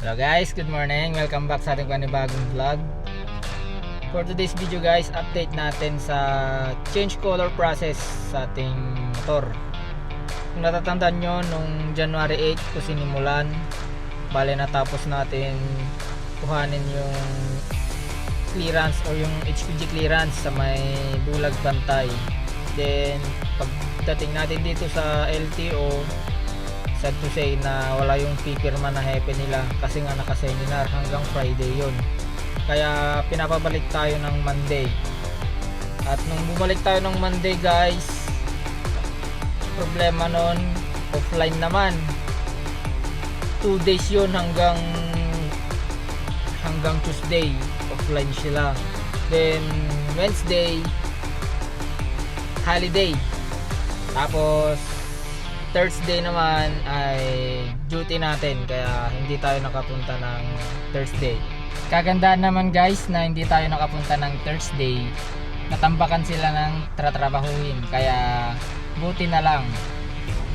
Hello guys, good morning. Welcome back sa ating panibagong vlog. For today's video guys, update natin sa change color process sa ating motor. Kung natatandaan nyo, nung January 8 ko sinimulan, bale natapos natin kuhanin yung clearance o yung HPG clearance sa may bulag bantay. Then pagdating natin dito sa LTO, sad to say na wala yung pipirma na hepe nila kasi nga naka-seminar hanggang Friday yon. Kaya pinapabalik tayo ng Monday. At nung bumalik tayo ng Monday guys, problema nun, offline naman. 2 days yun hanggang Tuesday, offline sila. Then Wednesday, holiday. Tapos Thursday naman ay duty natin, kaya hindi tayo nakapunta ng Thursday. Kagandaan naman guys na hindi tayo nakapunta ng Thursday, natambakan sila ng tratrabahuhin, kaya buti na lang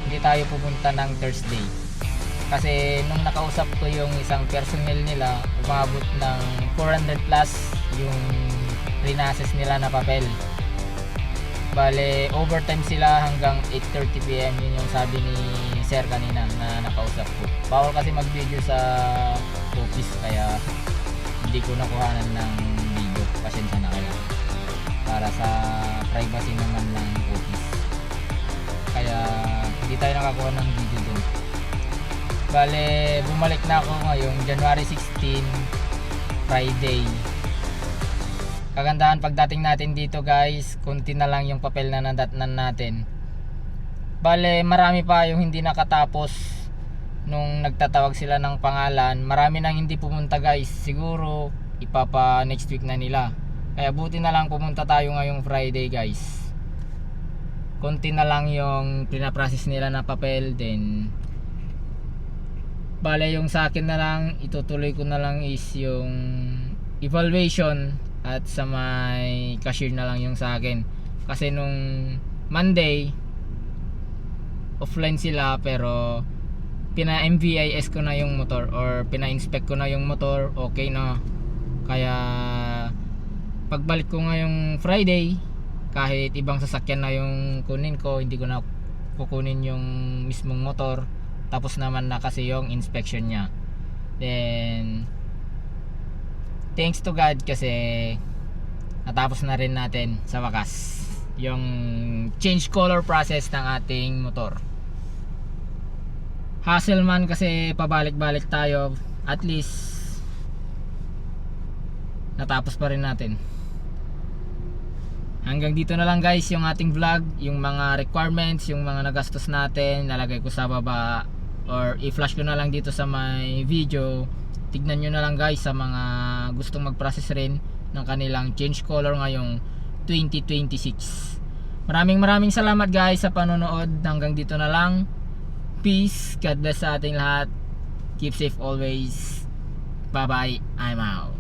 hindi tayo pupunta ng Thursday. Kasi nung nakausap ko yung isang personnel nila, umabot ng 400 plus yung rinases nila na papel. Bale, overtime sila hanggang 8:30 PM. Yun yung sabi ni Sir kanina na nakausap ko. Bawal kasi mag-video sa office, kaya hindi ko nakuhanan ng video. Pasensya na kayo. Para sa privacy naman ng office. Kaya hindi tayo nakakuha ng video dun. Bale, bumalik na ako ngayong January 16, Friday. Kagandahan pagdating natin dito guys, konti na lang yung papel na nadatnan natin. Bale, marami pa yung hindi nakatapos nung nagtatawag sila ng pangalan. Marami nang hindi pumunta guys. Siguro ipapa next week na nila. Kaya buti na lang pumunta tayo ngayong Friday guys. Konti na lang yung pinaprocess nila na papel. Then bale, yung sa akin na lang, itutuloy ko na lang is yung evaluation. At sa may cashier na lang yung sa akin. Kasi nung Monday offline sila, pero pina-MVIS ko na yung motor or pina-inspect ko na yung motor, okay na. Kaya pagbalik ko ngayong Friday, kahit ibang sasakyan na yung kunin ko, hindi ko na kukunin yung mismong motor. Tapos naman na kasi yung inspection niya. Then thanks to God kasi natapos na rin natin sa wakas yung change color process ng ating motor. Hassle man kasi pabalik-balik tayo, at least natapos pa rin natin. Hanggang dito na lang guys yung ating vlog. Yung mga requirements, yung mga nagastos natin, nalagay ko sa baba or i-flash ko na lang dito sa my video. Tignan nyo na lang guys sa mga gustong mag-process rin ng kanilang change color ngayong 2026. Maraming salamat guys sa panonood. Hanggang dito na lang. Peace, God bless sa ating lahat. Keep safe always. Bye bye, I'm out.